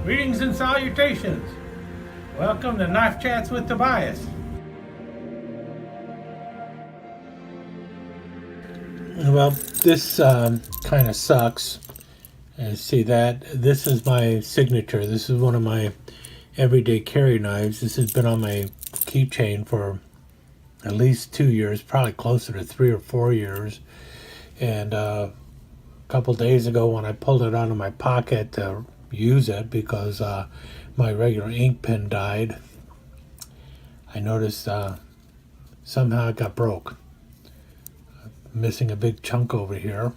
Greetings and salutations. Welcome to Knife Chats with Tobias. Well, this kind of sucks. See that? This is my signature. This is one of my everyday carry knives. This has been on my keychain for at least 2 years, probably closer to 3 or 4 years. And a couple days ago when I pulled it out of my pocket to use it because my regular ink pen died, I noticed somehow it got broke. Missing a big chunk over here.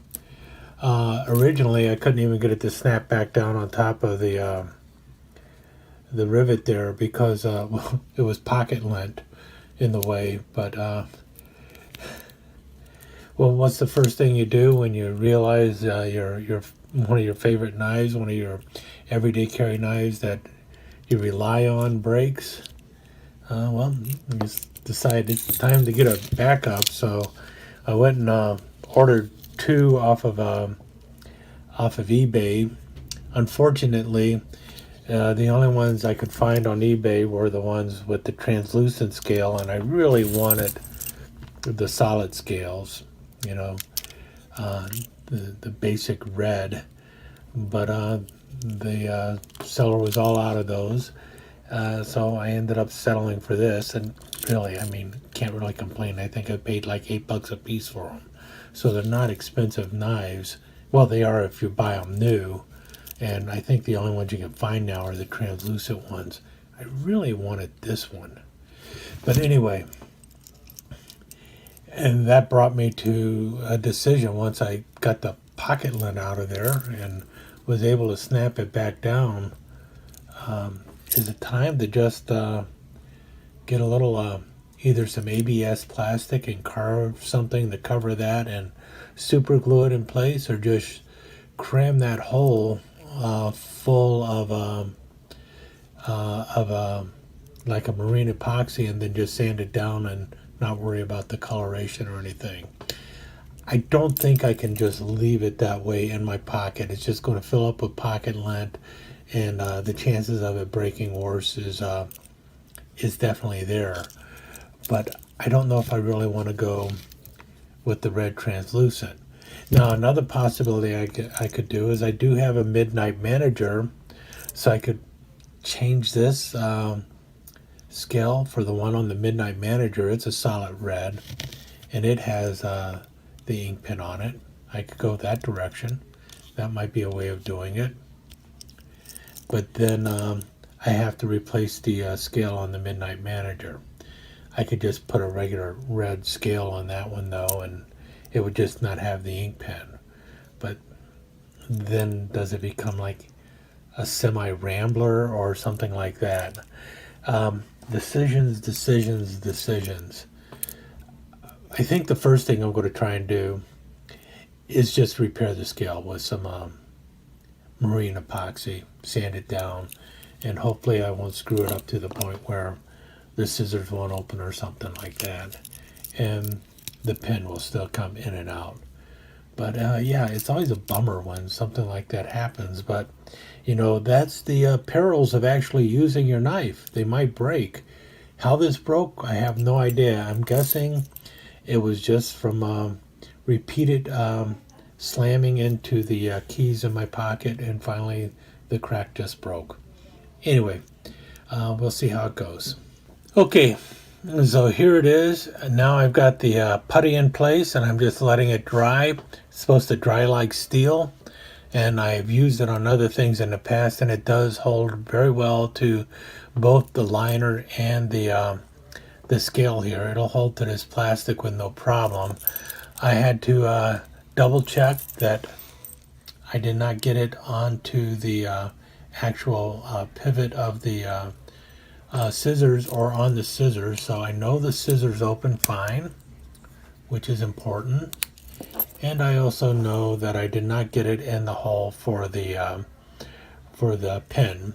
Originally I couldn't even get it to snap back down on top of the rivet there because it was pocket lint in the way. But well, what's the first thing you do when you realize your one of your favorite knives, one of your everyday carry knives that you rely on breaks? Well, I just decided it's time to get a backup, so I went and ordered 2 off of eBay. Unfortunately, the only ones I could find on eBay were the ones with the translucent scale, and I really wanted the solid scales, you know, the basic red. But the seller was all out of those, so I ended up settling for this. And really, I mean, can't really complain. I think I paid like $8 a piece for them, so they're not expensive knives. Well, they are if you buy them new, and I think the only ones you can find now are the translucent ones. I really wanted this one, but anyway, and that brought me to a decision once I got the pocket lint out of there and was able to snap it back down. Is it time to just get a little either some ABS plastic and carve something to cover that and super glue it in place, or just cram that hole full of like a marine epoxy and then just sand it down and not worry about the coloration or anything? I don't think I can just leave it that way in my pocket. It's just going to fill up with pocket lint, and the chances of it breaking worse is definitely there. But I don't know if I really want to go with the red translucent. Now, another possibility I could do is I do have a Midnight Manager, so I could change this scale for the one on the Midnight Manager. It's a solid red, and it has the ink pen on it. I could go that direction. That might be a way of doing it. But then I have to replace the scale on the Midnight Manager. I could just put a regular red scale on that one though, and it would just not have the ink pen. But then does it become like a semi-rambler or something like that? Decisions. I think the first thing I'm going to try and do is just repair the scale with some marine epoxy, sand it down, and hopefully I won't screw it up to the point where the scissors won't open or something like that, and the pen will still come in and out. But yeah, it's always a bummer when something like that happens, but you know, that's the perils of actually using your knife. They might break. How this broke, I have no idea. I'm guessing it was just from repeated slamming into the keys in my pocket, and finally the crack just broke. Anyway, we'll see how it goes. Okay, so here it is. Now I've got the putty in place, and I'm just letting it dry. It's supposed to dry like steel, and I've used it on other things in the past, and it does hold very well to both the liner and the scale here. It'll hold to this plastic with no problem. I had to double check that I did not get it onto the actual pivot of the scissors or on the scissors, so I know the scissors open fine, which is important. And I also know that I did not get it in the hole for the pin,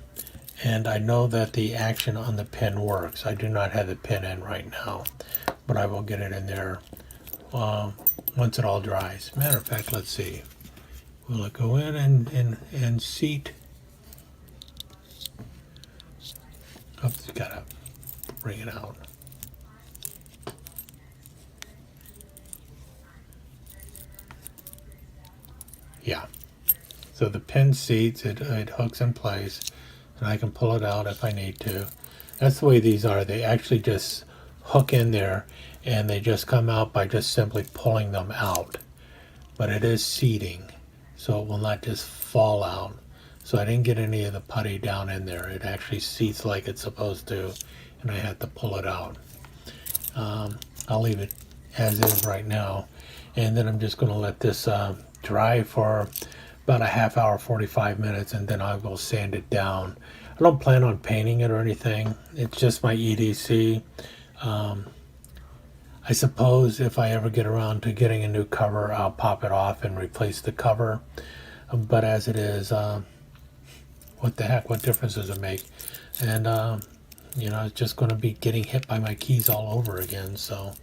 and I know that the action on the pin works. I do not have the pin in right now, but I will get it in there once it all dries. Matter of fact, let's see. Will it go in and seat? Oops, you gotta bring it out. Yeah. So the pin seats, it hooks in place, and I can pull it out if I need to. That's the way these are. They actually just hook in there, and they just come out by just simply pulling them out. But it is seating, so it will not just fall out. So I didn't get any of the putty down in there. It actually seats like it's supposed to, and I had to pull it out. I'll leave it as is right now, and then I'm just going to let this dry for about a half hour, 45 minutes, and then I will sand it down. I don't plan on painting it or anything. It's just my EDC. I suppose if I ever get around to getting a new cover, I'll pop it off and replace the cover. But as it is, what the heck, what difference does it make? And you know, it's just going to be getting hit by my keys all over again, so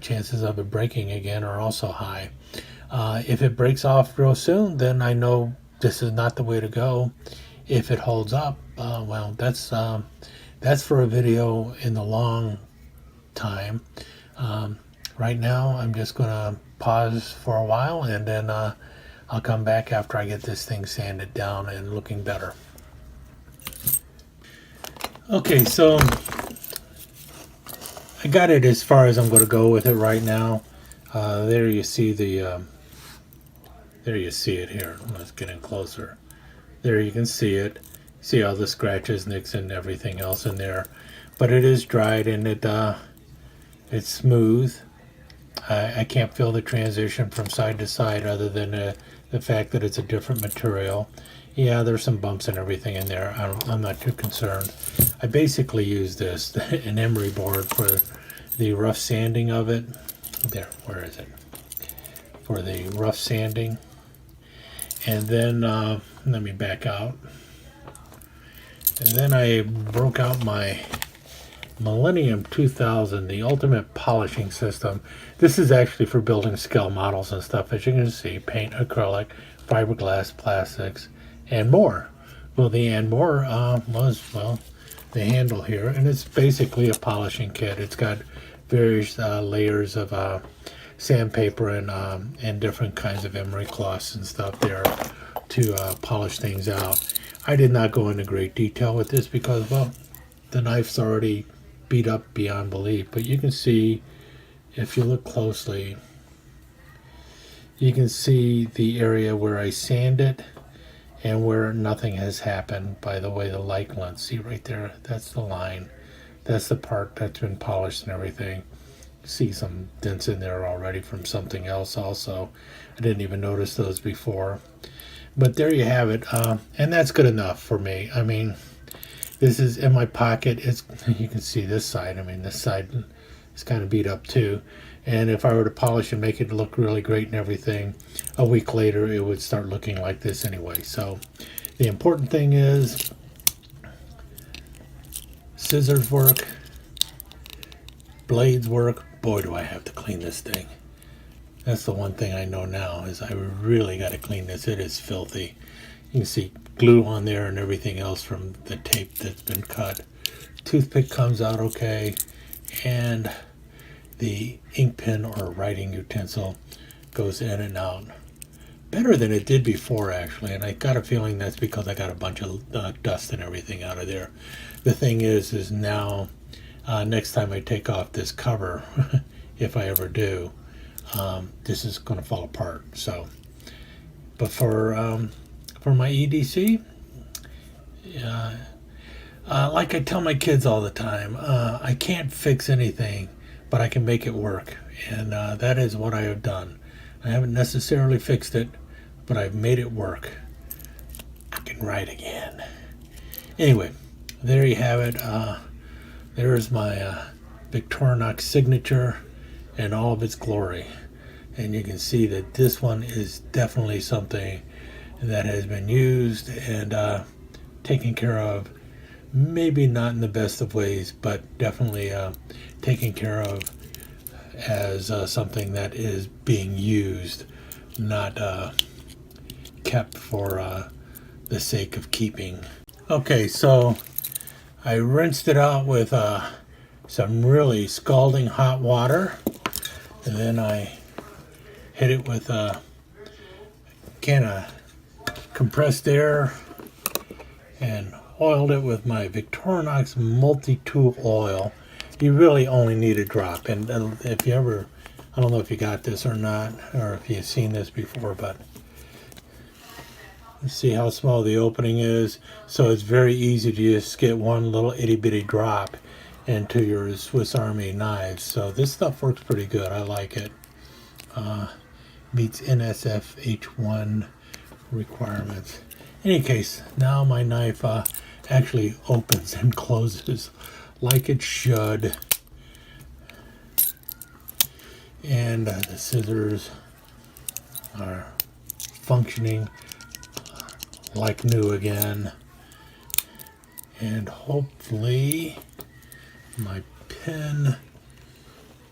chances of it breaking again are also high. If it breaks off real soon, then I know this is not the way to go. If it holds up, well, that's for a video in the long time. Right now, I'm just going to pause for a while, and then I'll come back after I get this thing sanded down and looking better. Okay, so I got it as far as I'm going to go with it right now. There you see the there you see it here. Let's get in closer. There you can see it. See all the scratches, nicks, and everything else in there. But it is dried, and it's smooth. I can't feel the transition from side to side other than the fact that it's a different material. Yeah, there's some bumps and everything in there. I'm not too concerned. I basically use this, an emery board, for the rough sanding of it. There, where is it? For the rough sanding. And then, let me back out. And then I broke out my Millennium 2000, the ultimate polishing system. This is actually for building scale models and stuff. As you can see, paint, acrylic, fiberglass, plastics, and more. Well, the and more was, well, the handle here, and it's basically a polishing kit. It's got various layers of sandpaper and different kinds of emery cloths and stuff there to polish things out. I did not go into great detail with this because, well, the knife's already beat up beyond belief. But you can see, if you look closely, you can see the area where I sand it and where nothing has happened by the way the light glints. See right there, that's the line. That's the part that's been polished and everything. See some dents in there already from something else also. I didn't even notice those before. But there you have it, and that's good enough for me. I mean, this is in my pocket. It's, you can see this side. I mean, this side is kind of beat up too. And if I were to polish and make it look really great and everything, a week later it would start looking like this anyway. So the important thing is scissors work, blades work. Boy, do I have to clean this thing. That's the one thing I know now, is I really got to clean this. It is filthy. You can see glue on there and everything else from the tape that's been cut. Toothpick comes out okay, and the ink pen or writing utensil goes in and out better than it did before, actually, and I got a feeling that's because I got a bunch of dust and everything out of there. The thing is now next time I take off this cover, if I ever do, this is going to fall apart. So, but for my EDC, like I tell my kids all the time, I can't fix anything, but I can make it work, and that is what I have done. I haven't necessarily fixed it, but I've made it work. I can write again. Anyway, there you have it. There's my Victorinox Signature in all of its glory. And you can see that this one is definitely something that has been used and taken care of. Maybe not in the best of ways, but definitely taken care of as something that is being used, not kept for the sake of keeping. Okay, so I rinsed it out with some really scalding hot water, and then I hit it with a can of compressed air and oiled it with my Victorinox multi-tool oil. You really only need a drop, and if you ever, I don't know if you got this or not, or if you've seen this before, but see how small the opening is, so it's very easy to just get one little itty bitty drop into your Swiss Army knives. So this stuff works pretty good. I like it. Meets NSF requirements. In any case, now my knife actually opens and closes like it should, and the scissors are functioning like new again, and hopefully my pen,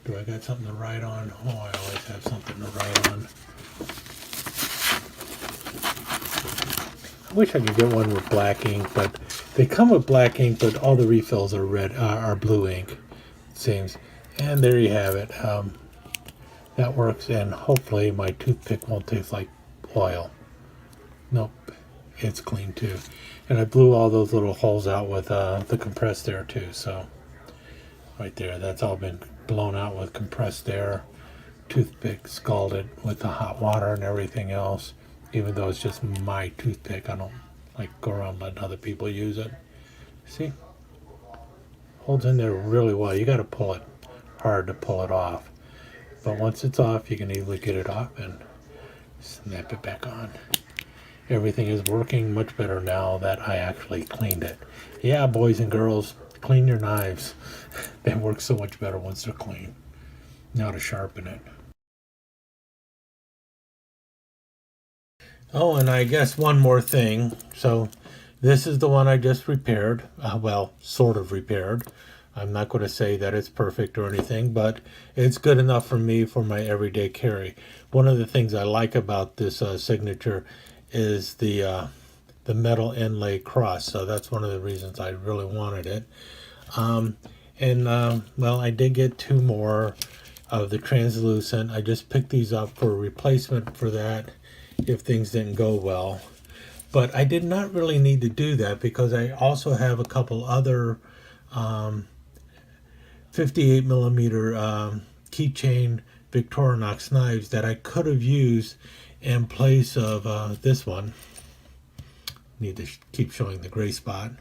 do I got something to write on? Oh, I always have something to write on. I wish I could get one with black ink, but they come with black ink, but all the refills are red, are blue ink, it seems. And there you have it. That works, and hopefully my toothpick won't taste like oil. Nope. It's clean too, and I blew all those little holes out with the compressed air too. So right there, that's all been blown out with compressed air. Toothpick scalded with the hot water and everything else. Even though it's just my toothpick, I don't like go around letting other people use it. See, holds in there really well. You got to pull it hard to pull it off, but once it's off, you can easily get it off and snap it back on. Everything is working much better now that I actually cleaned it. Yeah, boys and girls, clean your knives. They work so much better once they're clean. Now to sharpen it. Oh, and I guess one more thing. So this is the one I just repaired. Well, sort of repaired. I'm not going to say that it's perfect or anything, but it's good enough for me for my everyday carry. One of the things I like about this Signature is the metal inlay cross, so that's one of the reasons I really wanted it. Well, I did get two more of the translucent. I just picked these up for a replacement for that if things didn't go well, but I did not really need to do that because I also have a couple other 58 millimeter keychain Victorinox knives that I could have used in place of this one. Need to keep showing the gray spot.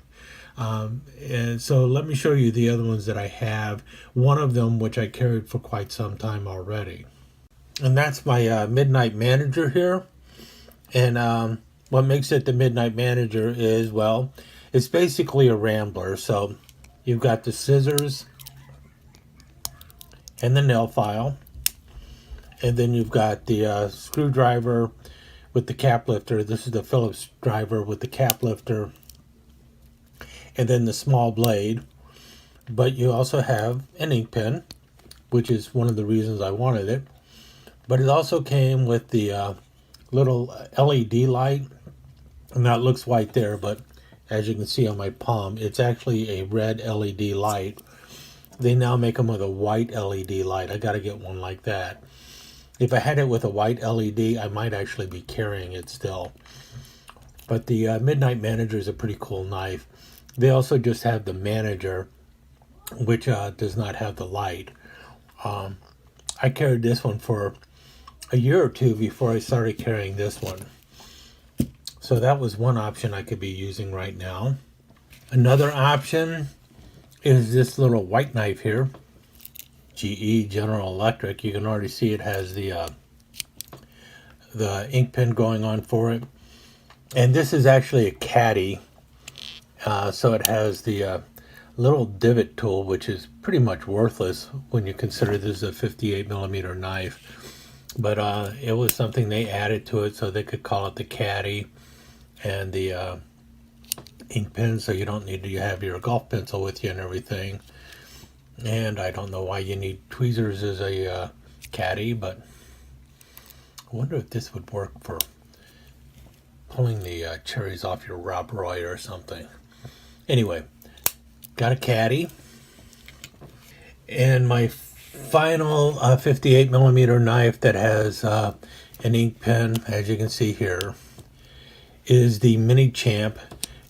And so let me show you the other ones that I have. One of them which I carried for quite some time already. And that's my Midnight Manager here. And what makes it the Midnight Manager is, well, it's basically a rambler. So you've got the scissors and the nail file. And then you've got the screwdriver with the cap lifter. This is the Phillips driver with the cap lifter. And then the small blade. But you also have an ink pen, which is one of the reasons I wanted it. But it also came with the little LED light. And that looks white there, but as you can see on my palm, it's actually a red LED light. They now make them with a white LED light. I got to get one like that. If I had it with a white LED, I might actually be carrying it still. But the Midnight Manager is a pretty cool knife. They also just have the Manager, which does not have the light. I carried this one for a year or two before I started carrying this one. So that was one option I could be using right now. Another option is this little white knife here. GE General Electric. You can already see it has the ink pen going on for it. And this is actually a caddy. So it has the little divot tool, which is pretty much worthless when you consider this is a 58 millimeter knife. But it was something they added to it so they could call it the caddy and the ink pen, so you don't need to have your golf pencil with you and everything. And I don't know why you need tweezers as a caddy, but I wonder if this would work for pulling the cherries off your Rob Roy or something. Anyway, got a caddy, and my final 58 millimeter knife that has an ink pen, as you can see here, is the Mini Champ.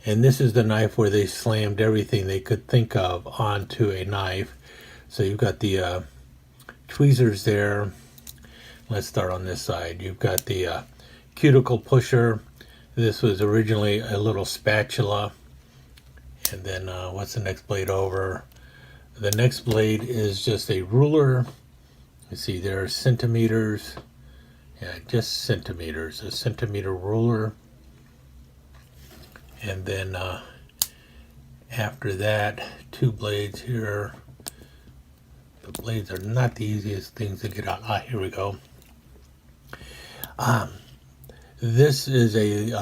And this is the knife where they slammed everything they could think of onto a knife. So you've got the tweezers there. Let's start on this side. You've got the cuticle pusher. This was originally a little spatula. And then what's the next blade over? The next blade is just a ruler. You see there are centimeters. Yeah, just centimeters. A centimeter ruler. And then after that, two blades here. The blades are not the easiest things to get out. Here we go. This is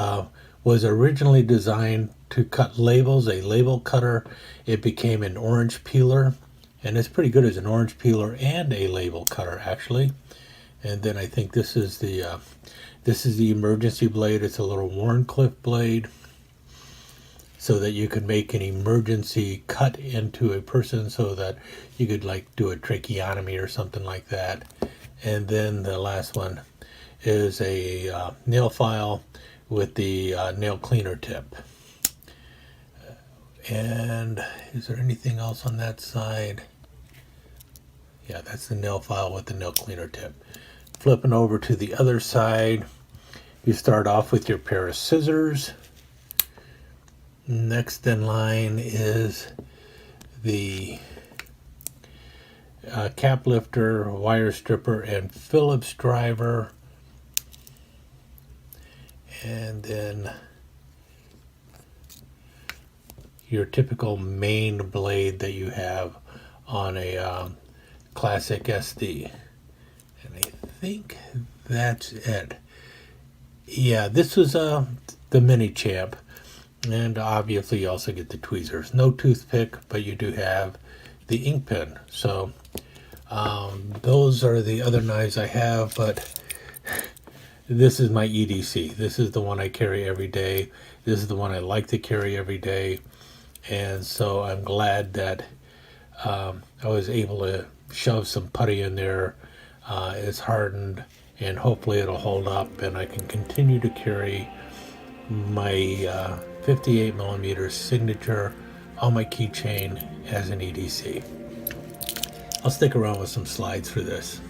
was originally designed to cut labels, a label cutter. It became an orange peeler, and it's pretty good as an orange peeler and a label cutter, actually. And then I think this is the emergency blade. It's a little Warncliffe blade, so that you could make an emergency cut into a person, so that you could like do a tracheotomy or something like that. And then the last one is a nail file with the nail cleaner tip. And is there anything else on that side? Yeah, that's the nail file with the nail cleaner tip. Flipping over to the other side, you start off with your pair of scissors. Next in line is the cap lifter, wire stripper, and Phillips driver. And then your typical main blade that you have on a classic SD. And I think that's it. Yeah, this was the Mini Champ. And obviously you also get the tweezers. No toothpick, but you do have the ink pen. So those are the other knives I have, but this is my EDC. This is the one I carry every day. This is the one I like to carry every day. And so I'm glad that I was able to shove some putty in there. It's hardened, and hopefully it'll hold up, and I can continue to carry my 58 millimeter Signature on my keychain as an EDC. I'll stick around with some slides for this.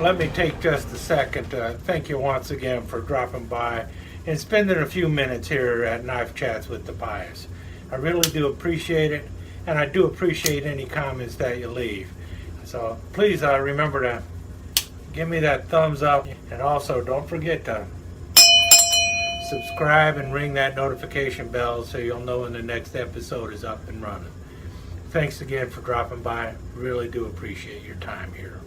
Let me take just a second to thank you once again for dropping by and spending a few minutes here at Knife Chats with Tobias. I really do appreciate it, and I do appreciate any comments that you leave. So please remember to give me that thumbs up, and also don't forget to subscribe and ring that notification bell so you'll know when the next episode is up and running. Thanks again for dropping by. Really do appreciate your time here.